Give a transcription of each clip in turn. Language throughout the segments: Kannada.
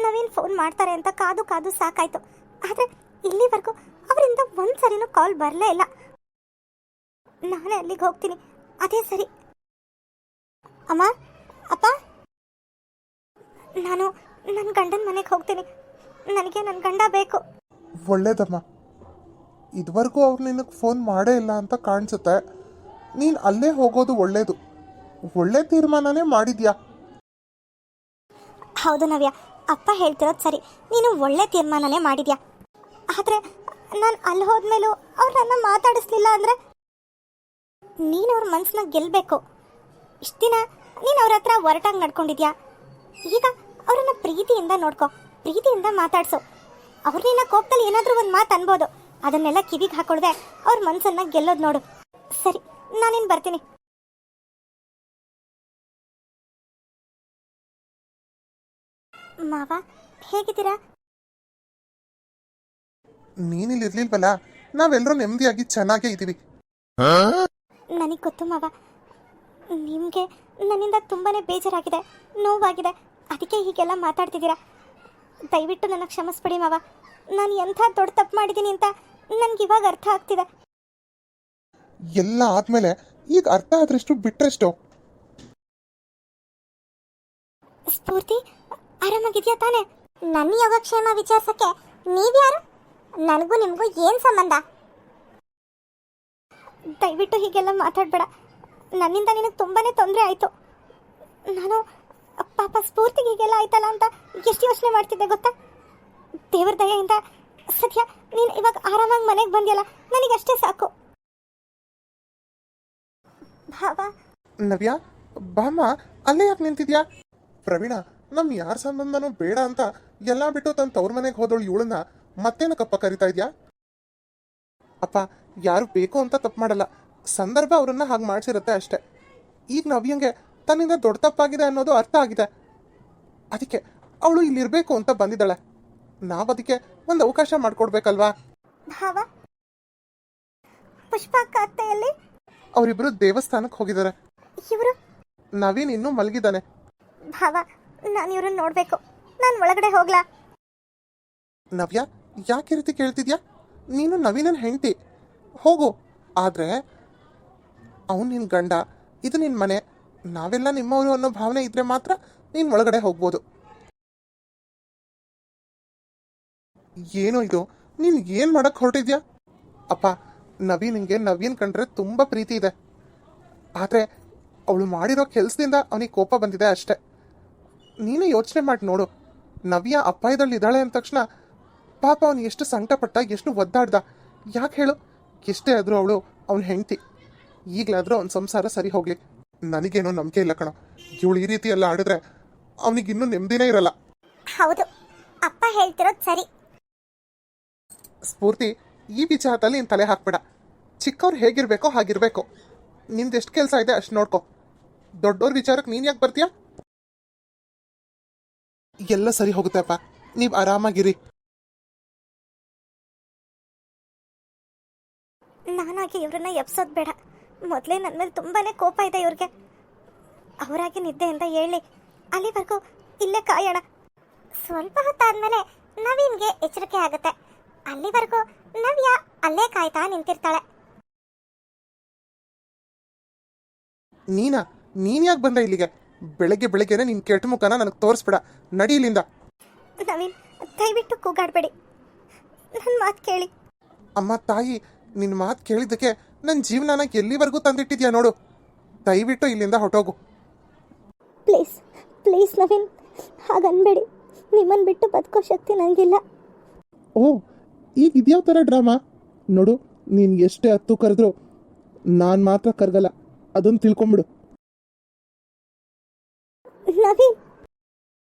ನವೀನ್ ಫೋನ್ ಮಾಡ್ತಾರೆ ಅಂತ ಕಾದು ಕಾದು ಸಾಕಾಯ್ತು. ಆದರೆ ಇಲ್ಲಿವರೆಗೂ ಅವರಿಂದ ಒಂದು ಸರಿನೂ ಕಾಲ್ ಬರಲೇ ಇಲ್ಲ. ನಾನೇ ಅಲ್ಲಿಗೆ ಹೋಗ್ತೀನಿ, ಅದೇ ಸರಿ. ಅಮ್ಮ, ಅಪ್ಪ, ನಾನು ನನ್ನ ಗಂಡನ ಮನೆಗೆ ಹೋಗ್ತೀನಿ. ನನಗೆ ನನ್ನ ಗಂಡ ಬೇಕು. ಒಳ್ಳೇದಮ್ಮ. ಇದುವರೆಗೂ ಅವ್ರು ನಿನಗೆ ಫೋನ್ ಮಾಡೇ ಇಲ್ಲ ಅಂತ ಕಾಣಿಸುತ್ತೆ. ನೀನು ಅಲ್ಲೇ ಹೋಗೋದು ಒಳ್ಳೇದು. ಒಳ್ಳೆ ತೀರ್ಮಾನನೇ ಮಾಡಿದ್ಯಾ. ಹೌದು ನವ್ಯ, ಅಪ್ಪ ಹೇಳ್ತಿರೋದು ಸರಿ. ನೀನು ಒಳ್ಳೆ ತೀರ್ಮಾನನೇ ಮಾಡಿದ್ಯಾ. ಆದರೆ ನಾನು ಅಲ್ಲಿ ಹೋದ್ಮೇಲೂ ಅವ್ರು ನನ್ನ ಮಾತಾಡಿಸ್ಲಿಲ್ಲ ಅಂದರೆ ನೀನು ಅವ್ರ ಮನಸ್ಸನ್ನ ಗೆಲ್ಲಬೇಕು. ಇಷ್ಟು ದಿನ ನೀನು ಅವ್ರ ಹತ್ರ ಒರಟಾಗಿ ನಡ್ಕೊಂಡಿದ್ಯಾ. ಈಗ ಅವರನ್ನು ಪ್ರೀತಿಯಿಂದ ನೋಡ್ಕೊ, ಪ್ರೀತಿಯಿಂದ ಮಾತಾಡ್ಸು. ಅವ್ರು ನಿನ್ನ ಕೋಪದಲ್ಲಿ ಏನಾದರೂ ಒಂದು ಮಾತು ಅನ್ಬೋದು, ಅದನ್ನೆಲ್ಲ ಕಿವಿಗೆ ಹಾಕೊಳ್ದೆ ಅವ್ರ ಮನಸ್ಸನ್ನು ಗೆಲ್ಲೋದು ನೋಡು. ಸರಿ, ನಾನಿನ್ನು ಬರ್ತೀನಿ. ಮಾವ, ಹೇಗಿದ್ದೀರಾ? ನೀನಿಲ್ಲಿರ್ಲಿಲ್ವಲ್ಲ, ನಾವೆಲ್ಲರೂ ನೆಮ್ಮದಿಯಾಗಿ ಚೆನ್ನಾಗೇ ಇದ್ದೀವಿ. ನನಗೆ ಗೊತ್ತು ಮಾವ, ನಿಮಗೆ ನನ್ನಿಂದ ತುಂಬಾ ಬೇಜಾರಾಗಿದೆ, ನೋವಾಗಿದೆ. ಅದಕ್ಕೆ ಹೀಗೆಲ್ಲ ಮಾತಾಡ್ತಿದ್ದೀರಾ. ದಯವಿಟ್ಟು ನನ್ನ ಕ್ಷಮಿಸ್ಬಿಡಿ ಮಾವ. ನಾನು ಎಂಥ ದೊಡ್ಡ ತಪ್ಪು ಮಾಡಿದ್ದೀನಿ ಅಂತ ನನಗೆ ಇವಾಗ ಅರ್ಥ ಆಗ್ತಿದೆ. ಎಲ್ಲ ಆದ್ಮೇಲೆ ಈಗ ಅರ್ಥ ಆದ್ರೆಷ್ಟು ಬಿಟ್ರೆಷ್ಟು. ಸ್ಫೂರ್ತಿ, ಆರಾಮಾಗಿದ್ಯಾ ತಾನೆ? ನನ್ನ ಯೋಗಕ್ಷೇಮ ವಿಚಾರಿಸಕ್ಕೆ ನೀವ್ಯಾರು? ನನಗೂ ನಿಮಗೂ ಏನು ಸಂಬಂಧ? ದಯವಿಟ್ಟು ಹೀಗೆಲ್ಲ ಮಾತಾಡಬೇಡ. ನನ್ನಿಂದ ನಿನಗೆ ತುಂಬಾ ತೊಂದರೆ ಆಯಿತು. ನಾನು ಪಾಪ ಸ್ಫೂರ್ತಿಗೆ ಹೀಗೆಲ್ಲ ಆಯ್ತಲ್ಲ ಅಂತ ಎಷ್ಟು ಯೋಚನೆ ಮಾಡ್ತಿದ್ದೆ ಗೊತ್ತಾ? ದೇವ್ರ ದಯೆಯಿಂದ ಸದ್ಯ ನೀನು ಇವಾಗ ಆರಾಮಾಗಿ ಮನೆಗೆ ಬಂದಿಯಲ್ಲ, ನನಗಷ್ಟೇ ಸಾಕು. ಭಾವ. ನವ್ಯ, ಬಾಮ್ಮ, ಅಲ್ಲೇ ಯಾಕೆ ನಿಂತಿದ್ಯಾ? ಪ್ರವೀಣ, ನಮ್ ಯಾರ ಸಂಬಂಧನೂ ಬೇಡ ಅಂತ ಎಲ್ಲ ಬಿಟ್ಟು ತನ್ನ ತವ್ರ ಮನೆಗೆ ಹೋದವಳು ಇವಳನ್ನ ಮತ್ತೇನಕ್ಕಪ್ಪ ಕರಿತಾ ಇದ್ಯಾ? ಅಪ್ಪ, ಯಾರು ಬೇಕು ಅಂತ ತಪ್ಪು ಮಾಡಲ್ಲ, ಸಂದರ್ಭ ಅವ್ರನ್ನ ಹಾಗೆ ಮಾಡ್ಸಿರುತ್ತೆ ಅಷ್ಟೆ. ಈಗ ನವ್ಯಂಗೆ ತನ್ನಿಂದ ದೊಡ್ಡ ತಪ್ಪಾಗಿದೆ ಅನ್ನೋದು ಅರ್ಥ ಆಗಿದೆ. ಅದಕ್ಕೆ ಅವಳು ಇಲ್ಲಿರ್ಬೇಕು ಅಂತ ಬಂದಿದ್ದಾಳೆ. ನಾವು ಅದಕ್ಕೆ ಒಂದು ಅವಕಾಶ ಮಾಡ್ಕೊಡ್ಬೇಕಲ್ವಾ? ಭಾವ, ಪುಷ್ಪಕ್ಕ ಅತ್ತೆಯಲ್ಲಿ? ಅವರಿಬ್ರು ದೇವಸ್ಥಾನಕ್ಕೆ ಹೋಗಿದ್ದಾರೆ. ಇವರು? ನವೀನ್ ಇನ್ನೂ ಮಲಗಿದ್ದಾನೆ. ಭಾವ, ನಾನು ಇವ್ರನ್ನ ನೋಡ್ಬೇಕು. ನಾನು ಒಳಗಡೆ ಹೋಗ್ಲಾ? ನವ್ಯ, ಯಾಕೆ ರೀತಿ ಕೇಳ್ತಿದ್ಯಾ? ನೀನು ನವೀನನ್ ಹೆಂಡತಿ, ಹೋಗು. ಆದ್ರೆ ಅವನು ನಿನ್ ಗಂಡ, ಇದು ನಿನ್ ಮನೆ, ನಾವೆಲ್ಲ ನಿಮ್ಮವರು ಅನ್ನೋ ಭಾವನೆ ಇದ್ರೆ ಮಾತ್ರ ನೀನ್ ಒಳಗಡೆ ಹೋಗ್ಬೋದು. ಏನೋ ಇದು, ನೀನ್ ಏನ್ ಮಾಡಕ್ ಹೊರಟಿದ್ಯಾ? ಅಪ್ಪ, ನವೀನ್ಗೆ ನವೀನ್ ಕಂಡ್ರೆ ತುಂಬಾ ಪ್ರೀತಿ ಇದೆ. ಆದ್ರೆ ಅವಳು ಮಾಡಿರೋ ಕೆಲ್ಸದಿಂದ ಅವನಿಗೆ ಕೋಪ ಬಂದಿದೆ ಅಷ್ಟೆ. ನೀನೇ ಯೋಚನೆ ಮಾಡಿ ನೋಡು. ನವ್ಯ ಅಪಾಯದಲ್ಲಿದ್ದಾಳೆ ಅಂದ ತಕ್ಷಣ ಪಾಪ ಅವನು ಎಷ್ಟು ಸಂಕಟಪಟ್ಟ, ಎಷ್ಟು ಒದ್ದಾಡ್ದ. ಯಾಕೆ ಹೇಳು? ಎಷ್ಟೇ ಆದರೂ ಅವಳು ಅವನ ಹೆಂಡತಿ. ಈಗಲಾದರೂ ಅವನ ಸಂಸಾರ ಸರಿ ಹೋಗ್ಲಿ. ನನಗೇನೋ ನಂಬಿಕೆ ಇಲ್ಲ ಕಣ. ಇವಳು ಈ ರೀತಿ ಎಲ್ಲ ಆಡಿದ್ರೆ ಅವನಿಗಿನ್ನೂ ನೆಮ್ಮದಿನೇ ಇರಲ್ಲ. ಹೌದು, ಅಪ್ಪ ಹೇಳ್ತಿರೋದು ಸರಿ. ಸ್ಫೂರ್ತಿ, ಈ ವಿಚಾರದಲ್ಲಿ ನೀನು ತಲೆ ಹಾಕ್ಬೇಡ. ಚಿಕ್ಕವ್ರು ಹೇಗಿರ್ಬೇಕೋ ಹಾಗಿರ್ಬೇಕು. ನಿಂದೆಷ್ಟು ಕೆಲಸ ಇದೆ ಅಷ್ಟು ನೋಡ್ಕೊ. ದೊಡ್ಡವ್ರ ವಿಚಾರಕ್ಕೆ ನೀನು ಯಾಕೆ ಬರ್ತೀಯಾ? ಎಲ್ಲ ಸರಿ ಹೋಗುತ್ತೆ ಅಪ್ಪ, ನೀವು ಆರಾಮಾಗಿರಿ. ನಾನಾಗಿ ಇವ್ರನ್ನ ಎಬ್ಸೋದು ಬೇಡ. ಮೊದಲೇ ನನ್ನ ಮೇಲೆ ತುಂಬಾ ಕೋಪ ಇದೆ ಇವ್ರಿಗೆ. ಅವರಾಗಿ ನಿದ್ದೆಯಿಂದ ಹೇಳಿ ಅಲ್ಲಿವರೆಗೂ ಇಲ್ಲೇ ಕಾಯೋಣ. ಸ್ವಲ್ಪ ಹೊತ್ತಾದ್ಮೇಲೆ ನವೀನ್ಗೆ ಎಚ್ಚರಿಕೆ ಆಗುತ್ತೆ. ಅಲ್ಲಿವರೆಗೂ ನವ್ಯ ಅಲ್ಲೇ ಕಾಯ್ತಾ ನಿಂತಿರ್ತಾಳೆ. ನೀನ್ ಯಾಕೆ ಬಂದ ಇಲ್ಲಿಗೆ? ಬೆಳಗ್ಗೆ ಬೆಳಗ್ಗೆನೆ ನಿನ್ ಕೆಟ್ಟ ಮುಖನ ನನಗೆ ತೋರಿಸ್ಬೇಡ. ನಡಿ ಇಲ್ಲಿಂದ. ನವೀನ್, ದಯವಿಟ್ಟು ಕೂಗಾಡ್ಬೇಡಿ, ನನ್ನ ಮಾತು ಕೇಳಿ. ಅಮ್ಮ ತಾಯಿ, ನಿನ್ನ ಮಾತು ಕೇಳಿದ್ದಕ್ಕೆ ನನ್ನ ಜೀವನನ ಎಲ್ಲಿವರೆಗೂ ತಂದಿಟ್ಟಿದ್ಯಾ ನೋಡು. ದಯವಿಟ್ಟು ಇಲ್ಲಿಂದ ಹೊಟ್ಟೋಗು. ಪ್ಲೀಸ್ ಪ್ಲೀಸ್ ನವೀನ್, ಹಾಗನ್ಬೇಡಿ. ನಿಮ್ಮನ್ನು ಬಿಟ್ಟು ಬದುಕೋ ಶಕ್ತಿ ನನಗಿಲ್ಲ. ಓ, ಈಗ ಇದ್ಯಾವ ಥರ ಡ್ರಾಮಾ ನೋಡು. ನೀನು ಎಷ್ಟೇ ಹತ್ತು ಕರೆದ್ರು ನಾನು ಮಾತ್ರ ಕರಗಲ್ಲ, ಅದನ್ನು ತಿಳ್ಕೊಂಬಿಡು. ನವೀನ್,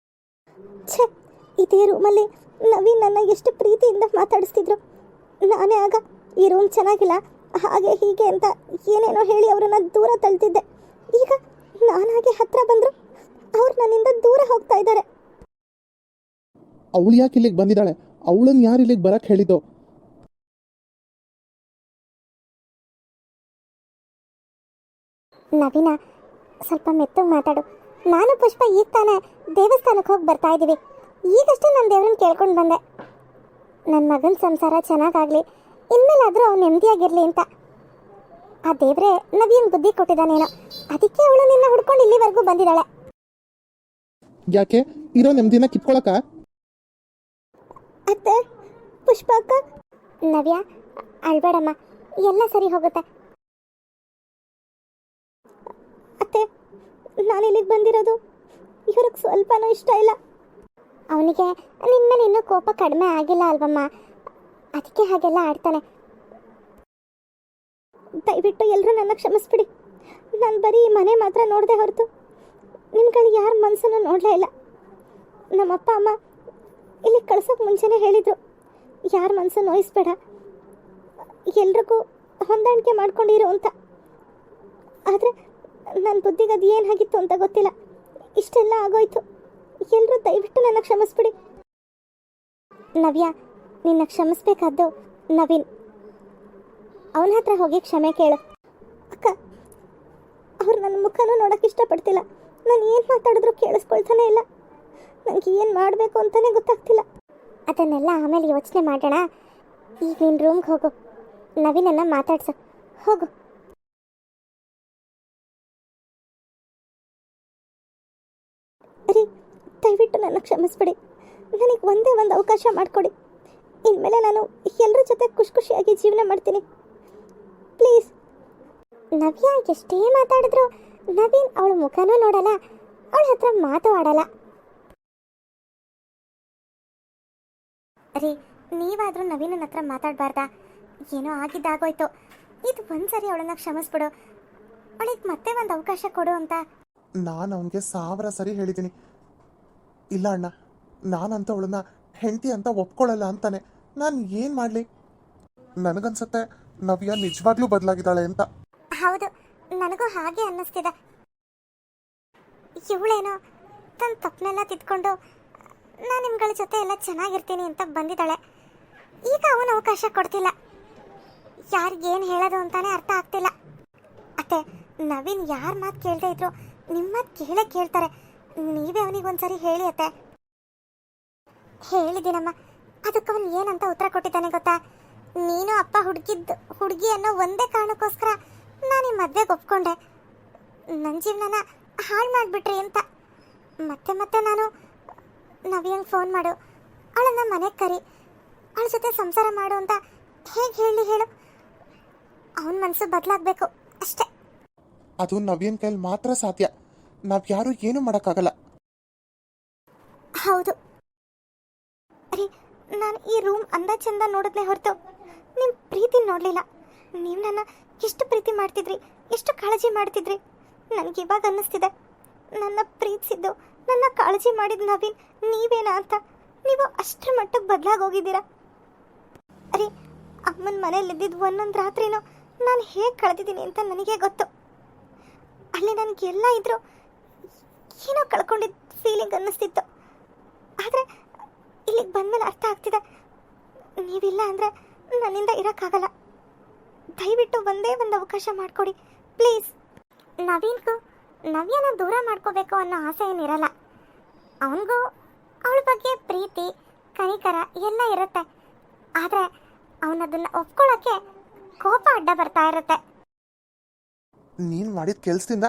ಛೇ, ಇದೇ ರೂಮಲ್ಲಿ ನವೀನ್ ನನ್ನ ಎಷ್ಟು ಪ್ರೀತಿಯಿಂದ ಮಾತಾಡಿಸ್ತಿದ್ರು. ನಾನೇ ಆಗ ಈ ರೂಮ್ ಚೆನ್ನಾಗಿಲ್ಲ, ಹಾಗೆ ಹೀಗೆ ಅಂತ ಏನೇನೋ ಹೇಳಿ ಅವರನ್ನ ದೂರ ತಳ್ತಿದ್ದೆ. ಈಗ ನಾನಾಗೆ ಹತ್ರ ಬಂದರು ಅವ್ರು ನನ್ನಿಂದ ದೂರ ಹೋಗ್ತಾ ಇದ್ದಾರೆ. ಅವಳು ಯಾಕೆ ಇಲ್ಲಿಗೆ ಬಂದಿದ್ದಾಳೆ? ಅವಳನ್ನು ಯಾರು ಇಲ್ಲಿಗೆ ಬರಕ್ಕೆ ಹೇಳಿದ್ದು? ನವೀನ, ಸ್ವಲ್ಪ ಮೆತ್ತಗೆ ಮಾತಾಡು. ನಾನು ಪುಷ್ಪ ಈಗ ತಾನೇ ದೇವಸ್ಥಾನಕ್ಕೆ ಹೋಗಿ ಬರ್ತಾ ಇದ್ದೀವಿ. ಈಗಷ್ಟೇ ನಾನು ದೇವ್ರನ್ನ ಕೇಳ್ಕೊಂಡು ಬಂದೆ, ನನ್ನ ಮಗನ ಸಂಸಾರ ಚೆನ್ನಾಗಾಗಲಿ, ಇನ್ಮೇಲಾದರೂ ಅವ್ನು ನೆಮ್ಮದಿಯಾಗಿರಲಿ ಅಂತ. ಆ ದೇವ್ರೆ ನವಿಯನ್ ಬುದ್ಧಿ ಕೊಟ್ಟಿದ್ದಾನೇನೋ, ಅದಕ್ಕೆ ಅವಳು ನಿನ್ನ ಹುಡ್ಕೊಂಡು ಇಲ್ಲಿವರೆಗೂ ಬಂದಿದ್ದಾಳೆ. ಯಾಕೆ ಇರೋ ನೆಮ್ಮದಿನ ಕಿತ್ಕೊಳಕ? ಅತ್ತೆ, ಪುಷ್ಪ ಅಕ್ಕ. ನವ್ಯ, ಅಳ್ಬೇಡಮ್ಮ, ಎಲ್ಲ ಸರಿ ಹೋಗುತ್ತೆ. ಅತ್ತೆ, ನಾನು ಇಲ್ಲಿಗೆ ಬಂದಿರೋದು ಇವ್ರಿಗೆ ಸ್ವಲ್ಪನೂ ಇಷ್ಟ ಇಲ್ಲ. ಅವನಿಗೆ ನಿನ್ನ ಮೇಲೆ ಇನ್ನೂ ಕೋಪ ಕಡಿಮೆ ಆಗಿಲ್ಲ ಅಲ್ವಮ್ಮ, ಅದಕ್ಕೆ ಹಾಗೆಲ್ಲ ಆಡ್ತಾನೆ. ದಯವಿಟ್ಟು ಎಲ್ಲರೂ ನನ್ನ ಕ್ಷಮಿಸ್ಬಿಡಿ. ನಾನು ಬರೀ ಈ ಮನೆ ಮಾತ್ರ ನೋಡಿದೆ ಹೊರತು ನಿಮ್ಗಳು ಯಾರ ಮನಸ್ಸನ್ನು ನೋಡಲೇ ಇಲ್ಲ. ನಮ್ಮಪ್ಪ ಅಮ್ಮ ಇಲ್ಲಿ ಕಳ್ಸೋಕೆ ಮುಂಚೆನೇ ಹೇಳಿದರು, ಯಾರ ಮನಸ್ಸು ನೋಯಿಸ್ಬೇಡ, ಎಲ್ರಿಗೂ ಹೊಂದಾಣಿಕೆ ಮಾಡ್ಕೊಂಡಿರು ಅಂತ. ಆದರೆ ನನ್ನ ಬುದ್ಧಿಗೆ ಅದು ಏನಾಗಿತ್ತು ಅಂತ ಗೊತ್ತಿಲ್ಲ, ಇಷ್ಟೆಲ್ಲ ಆಗೋಯ್ತು. ಎಲ್ಲರೂ ದಯವಿಟ್ಟು ನನ್ನ ಕ್ಷಮಿಸ್ಬಿಡಿ. ನವ್ಯ, ನಿನ್ನ ಕ್ಷಮಿಸ್ಬೇಕಾದ್ದು ನವೀನ್. ಅವನ ಹತ್ರ ಹೋಗಿ ಕ್ಷಮೆ ಕೇಳು. ಅಕ್ಕ, ಅವ್ರು ನನ್ನ ಮುಖನೂ ನೋಡೋಕೆ ಇಷ್ಟಪಡ್ತಿಲ್ಲ. ನಾನು ಏನು ಮಾತಾಡಿದ್ರು ಕೇಳಿಸ್ಕೊಳ್ತಾನೆ ಇಲ್ಲ. ನನಗೆ ಏನು ಮಾಡಬೇಕು ಅಂತಲೇ ಗೊತ್ತಾಗ್ತಿಲ್ಲ. ಅದನ್ನೆಲ್ಲ ಆಮೇಲೆ ಯೋಚನೆ ಮಾಡೋಣ. ಈಗ ನಿನ್ನ ರೂಮ್ಗೆ ಹೋಗು, ನವೀನನ್ನು ಮಾತಾಡ್ಸು, ಹೋಗು. ರೀ, ದಯವಿಟ್ಟು ನನ್ನ ಕ್ಷಮಿಸ್ಬಿಡಿ. ನನಗೆ ಒಂದೇ ಒಂದು ಅವಕಾಶ ಮಾಡಿಕೊಡಿ. ಇನ್ಮೇಲೆ ನಾನು ಎಲ್ಲರ ಜೊತೆ ಖುಷಿಯಾಗಿ ಜೀವನ ಮಾಡ್ತೀನಿ, ಪ್ಲೀಸ್. ನವ್ಯ ಎಷ್ಟೇ ಮಾತಾಡಿದ್ರು ನವೀನ್ ಅವಳ ಮುಖನೂ ನೋಡಲ್ಲ, ಅವಳ ಹತ್ರ ಮಾತು ಆಡಲ್ಲ. ರೀ, ನೀವಾದರೂ ನವೀನನ ಹತ್ರ ಮಾತಾಡಬಾರ್ದಾ? ಏನೋ ಆಗಿದ್ದಾಗೋಯ್ತು. ಇದು ಒಂದ್ಸರಿ ಅವಳನ್ನ ಕ್ಷಮಿಸ್ಬಿಡು, ಅವಳಿಗೆ ಮತ್ತೆ ಒಂದು ಅವಕಾಶ ಕೊಡು ಅಂತ. ನಾನು ಅವನಿಗೆ 1000 ಸರಿ ಹೇಳಿದ್ದೀನಿ. ಇಲ್ಲ ಅಣ್ಣ, ನಾನಂತ ಅವಳನ್ನ ಹೆಂಡತಿ ಅಂತ ಒಪ್ಕೊಳ್ಳಲ್ಲ ಅಂತಾನೆ. ನಾನು ಏನು ಮಾಡಲಿ? ನನಗನ್ಸುತ್ತೆ ನವ್ಯ ನಿಜವಾಗ್ಲೂ ಬದಲಾಗಿದ್ದಾಳೆ ಅಂತ. ಹೌದು, ನನಗೂ ಹಾಗೆ ಅನ್ನಿಸ್ತಿದೆ. ಇವಳೇನೋ ತನ್ನ ತಪ್ಪನೆಲ್ಲ ತಿದ್ಕೊಂಡು ನಾನು ನಿಮ್ಗಳ ಜೊತೆ ಎಲ್ಲ ಚೆನ್ನಾಗಿರ್ತೀನಿ ಅಂತ ಬಂದಿದ್ದಾಳೆ. ಈಗ ಅವನ ಅವಕಾಶ ಕೊಡ್ತಿಲ್ಲ. ಯಾರಿಗೇನು ಹೇಳೋದು ಅಂತಾನೆ ಅರ್ಥ ಆಗ್ತಿಲ್ಲ. ಅತ್ತೆ, ನವೀನ್ ಯಾರ ಮಾತು ಕೇಳದೆ ಇದ್ರು ನಿಮ್ಮ ಮಾತು ಕೇಳ್ತಾರೆ. ನೀವೇ ಅವನಿಗೊಂದ್ಸರಿ ಹೇಳಿ ಅತ್ತೆ. ಹೇಳಿದ್ದೀನಮ್ಮ, ಅದಕ್ಕೆ ಅವನು ಏನಂತ ಉತ್ತರ ಕೊಟ್ಟಿದ್ದಾನೆ ಗೊತ್ತಾ? ನೀನು ಅಪ್ಪ ಹುಡುಗಿ ಅನ್ನೋ ಒಂದೇ ಕಾರಣಕ್ಕೋಸ್ಕರ ನಾನು ಈ ಮದುವೆಗೆ ಒಪ್ಕೊಂಡೆ, ನನ್ನ ಜೀವನನ ಹಾಳು ಮಾಡಿಬಿಟ್ರಿ ಅಂತ. ಮತ್ತೆ ಮತ್ತೆ ನಾನು ನವ್ಯಂಗೆ ಫೋನ್ ಮಾಡು, ಅವಳನ್ನ ಮನೆಗೆ ಕರಿ, ಅವಳ ಜೊತೆ ಸಂಸಾರ ಮಾಡು ಅಂತ ಹೇಗೆ ಹೇಳು? ಅವನ ಮನಸ್ಸು ಬದಲಾಗಬೇಕು ಅಷ್ಟೇ. ಅದು ನವ್ಯನ ಕೈಲಿ ಮಾತ್ರ ಸಾಧ್ಯ. ನಾವ್ಯಾರೂ ಏನೂ ಮಾಡೋಕ್ಕಾಗಲ್ಲ. ಹೌದು ರೀ, ನಾನು ಈ ರೂಮ್ ಅಂದ ಚಂದ ನೋಡಿದ್ನೆ ಹೊರತು ನಿಮ್ಮ ಪ್ರೀತಿ ನೋಡಲಿಲ್ಲ. ನೀವು ನನ್ನ ಎಷ್ಟು ಪ್ರೀತಿ ಮಾಡ್ತಿದ್ರಿ, ಎಷ್ಟು ಕಾಳಜಿ ಮಾಡ್ತಿದ್ರಿ. ನನಗೆ ಇವಾಗ ಅನ್ನಿಸ್ತಿದೆ, ನನ್ನ ಪ್ರೀತಿಸಿದ್ದು, ನನ್ನ ಕಾಳಜಿ ಮಾಡಿದ ನವೀನ್ ನೀವೇನಾ ಅಂತ. ನೀವು ಅಷ್ಟರ ಮಟ್ಟಕ್ಕೆ ಬದಲಾಗೋಗಿದ್ದೀರಾ ರೀ. ಅಮ್ಮನ ಮನೇಲಿದ್ದಿದ್ದು ಒಂದೊಂದು ರಾತ್ರಿನೂ ನಾನು ಹೇಗೆ ಕಳೆದಿದ್ದೀನಿ ಅಂತ ನನಗೆ ಗೊತ್ತು. ಅಲ್ಲಿ ನನಗೆಲ್ಲ ಇದ್ರು ಏನೋ ಕಳ್ಕೊಂಡಿದ್ದ ಫೀಲಿಂಗ್ ಅನ್ನಿಸ್ತಿತ್ತು. ಆದರೆ ಇಲ್ಲಿಗೆ ಬಂದಮೇಲೆ ಅರ್ಥ ಆಗ್ತಿದೆ, ನೀವಿಲ್ಲ ಅಂದರೆ ನನ್ನಿಂದ ಇರೋಕ್ಕಾಗಲ್ಲ. ದಯವಿಟ್ಟು ಒಂದೇ ಒಂದು ಅವಕಾಶ ಮಾಡಿಕೊಡಿ ಪ್ಲೀಸ್. ನವೀನ್ಗೂ ನವ್ಯನ ದೂರ ಮಾಡ್ಕೋಬೇಕು ಅನ್ನೋ ಆಸೆ ಏನಿರಲ್ಲ. ಅವನಿಗೂ ಅವಳ ಬಗ್ಗೆ ಪ್ರೀತಿ ಕನಿಕರ ಎಲ್ಲ ಇರುತ್ತೆ. ಆದರೆ ಅವನದನ್ನು ಒಪ್ಕೊಳ್ಳೋಕ್ಕೆ ಕೋಪ ಅಡ್ಡ ಬರ್ತಾ ಇರುತ್ತೆ. ನೀನು ಮಾಡಿದ ಕೆಲಸದಿಂದ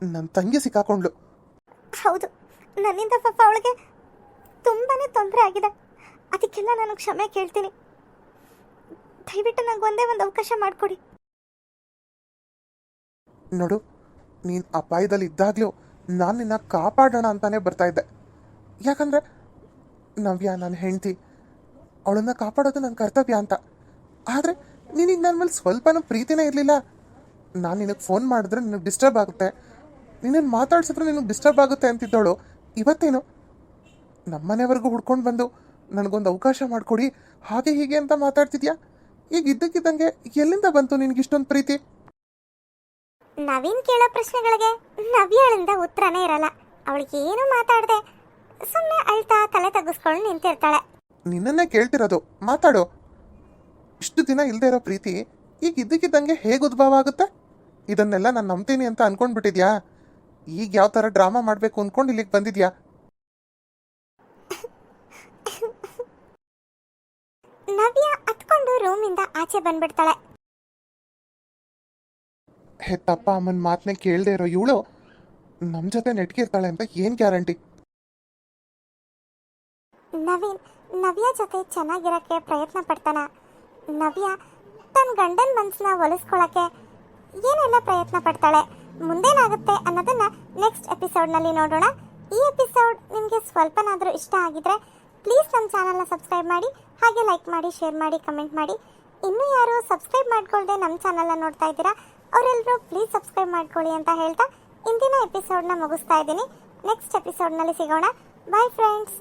ನನ್ನ ತಂಗಿ ಸಿಕ್ಕಾಕೊಂಡ್ಲು. ಹೌದು, ನನ್ನಿಂದ ಪಾಪ ಅವಳಿಗೆ ತುಂಬಾ ತೊಂದರೆ ಆಗಿದೆ. ಅದಕ್ಕೆಲ್ಲ ನಾನು ಕ್ಷಮೆ ಕೇಳ್ತೀನಿ. ದಯವಿಟ್ಟು ನಂಗೆ ಒಂದೇ ಒಂದು ಅವಕಾಶ ಮಾಡಿಕೊಡಿ. ನೋಡು, ನೀನು ಅಪಾಯದಲ್ಲಿ ಇದ್ದಾಗಲೂ ನಾನು ನಿನ್ನ ಕಾಪಾಡೋಣ ಅಂತಾನೆ ಬರ್ತಾ ಇದ್ದೆ. ಯಾಕಂದರೆ ನವ್ಯ ನನ್ನ ಹೆಂಡತಿ, ಅವಳನ್ನು ಕಾಪಾಡೋದು ನನ್ನ ಕರ್ತವ್ಯ ಅಂತ. ಆದರೆ ನಿನಗೆ ನನ್ನ ಮೇಲೆ ಸ್ವಲ್ಪನೂ ಪ್ರೀತಿನೇ ಇರಲಿಲ್ಲ. ನಾನು ನಿನಗೆ ಫೋನ್ ಮಾಡಿದ್ರೆ ನಿನಗೆ ಡಿಸ್ಟರ್ಬ್ ಆಗುತ್ತೆ, ನಿನ್ನನ್ನು ಮಾತಾಡ್ಸಿದ್ರೆ ನಿನಗೆ ಡಿಸ್ಟರ್ಬ್ ಆಗುತ್ತೆ ಅಂತಿದ್ದವಳು ಇವತ್ತೇನು ನಮ್ಮನೆವರೆಗೂ ಹುಡ್ಕೊಂಡು ಬಂದು ನನಗೊಂದು ಅವಕಾಶ ಮಾಡಿಕೊಡಿ ಹಾಗೆ ಹೀಗೆ ಅಂತ ಮಾತಾಡ್ತಿದ್ಯಾ? ಈಗ ಇದ್ದಕ್ಕಿದ್ದಂಗೆ ಎಲ್ಲಿಂದ ಬಂತು ನಿನಗಿಷ್ಟೊಂದು ಪ್ರೀತಿ? ನವೀನ್ ಕೇಳೋ ಪ್ರಶ್ನೆಗಳಿಗೆ ನವ್ಯಳಿಂದ ಉತ್ತರನೇ ಇರಲ್ಲ. ಅವಳಿಗೆ ಏನು ಮಾತಾಡದೆ ಸುಮ್ಮನೆ ಅಳ್ತಾ ತಲೆ ತಗ್ಗಿಸ್ಕೊಂಡು ನಿಂತಿರ್ತಾಳೆ. ನಿನ್ನನ್ನೇ ಕೇಳ್ತಿರೋದು, ಮಾತಾಡೋ. ಇಷ್ಟು ದಿನ ಇಲ್ಲದೆ ಇರೋ ಪ್ರೀತಿ ಈಗ ಇದ್ದಕ್ಕಿದ್ದಂಗೆ ಹೇಗೆ ಉದ್ಭವ ಆಗುತ್ತೆ? ಇದನ್ನೆಲ್ಲ ನಾನು ನಂಬ್ತೀನಿ ಅಂತ ಅನ್ಕೊಂಡ್ಬಿಟ್ಟಿದ್ಯಾ? ಈಗ ಯಾವ ಥರ ಡ್ರಾಮಾ ಮಾಡಬೇಕು ಅಂದ್ಕೊಂಡು ಇಲ್ಲಿಗೆ ಬಂದಿದ್ಯಾ? ನವ್ಯ ಹತ್ಕೊಂಡು ರೂಮಿಂದ ಆಚೆ ಬಂದ್ಬಿಡ್ತಾಳೆ. ಹೆತ್ತಪ್ಪ ಅಮ್ಮನ ಮಾತನ್ನೇ ಕೇಳದೆ ಇರೋ ಇವಳು ನಮ್ಮ ಜೊತೆ ನೆಟ್ಗಿರ್ತಾಳೆ ಅಂತ ಏನು ಗ್ಯಾರಂಟಿ? ನವೀನ್ ನವ್ಯ ಜೊತೆ ಚೆನ್ನಾಗಿರಕ್ಕೆ ಪ್ರಯತ್ನ ಪಡ್ತಾನ. ನವ್ಯ ತನ್ನ ಗಂಡನ ಮನಸ್ಸನ್ನ ಒಲಿಸ್ಕೊಳ್ಳೋಕ್ಕೆ ಏನೆಲ್ಲ ಪ್ರಯತ್ನ ಪಡ್ತಾಳೆ, ಮುಂದೇನಾಗುತ್ತೆ ಅನ್ನೋದನ್ನ ನೆಕ್ಸ್ಟ್ ಎಪಿಸೋಡ್ನಲ್ಲಿ ನೋಡೋಣ. ಈ ಎಪಿಸೋಡ್ ನಿಮಗೆ ಸ್ವಲ್ಪನಾದರೂ ಇಷ್ಟ ಆಗಿದ್ರೆ ಪ್ಲೀಸ್ ನಮ್ಮ ಚಾನಲ್ನ ಸಬ್ಸ್ಕ್ರೈಬ್ ಮಾಡಿ, ಹಾಗೆ ಲೈಕ್ ಮಾಡಿ, ಶೇರ್ ಮಾಡಿ, ಕಮೆಂಟ್ ಮಾಡಿ. ಇನ್ನೂ ಯಾರು ಸಬ್ಸ್ಕ್ರೈಬ್ ಮಾಡ್ಕೊಳ್ದೆ ನಮ್ಮ ಚಾನಲ್ನ ನೋಡ್ತಾ ಇದ್ದೀರಾ ಅವರೆಲ್ಲರೂ ಪ್ಲೀಸ್ ಸಬ್ಸ್ಕ್ರೈಬ್ ಮಾಡ್ಕೊಳ್ಳಿ ಅಂತ ಹೇಳ್ತಾ ಇಂದಿನ ಎಪಿಸೋಡ್ನ ಮುಗಿಸ್ತಾ ಇದ್ದೀನಿ. ನೆಕ್ಸ್ಟ್ ಎಪಿಸೋಡ್ನಲ್ಲಿ ಸಿಗೋಣ. Bye friends.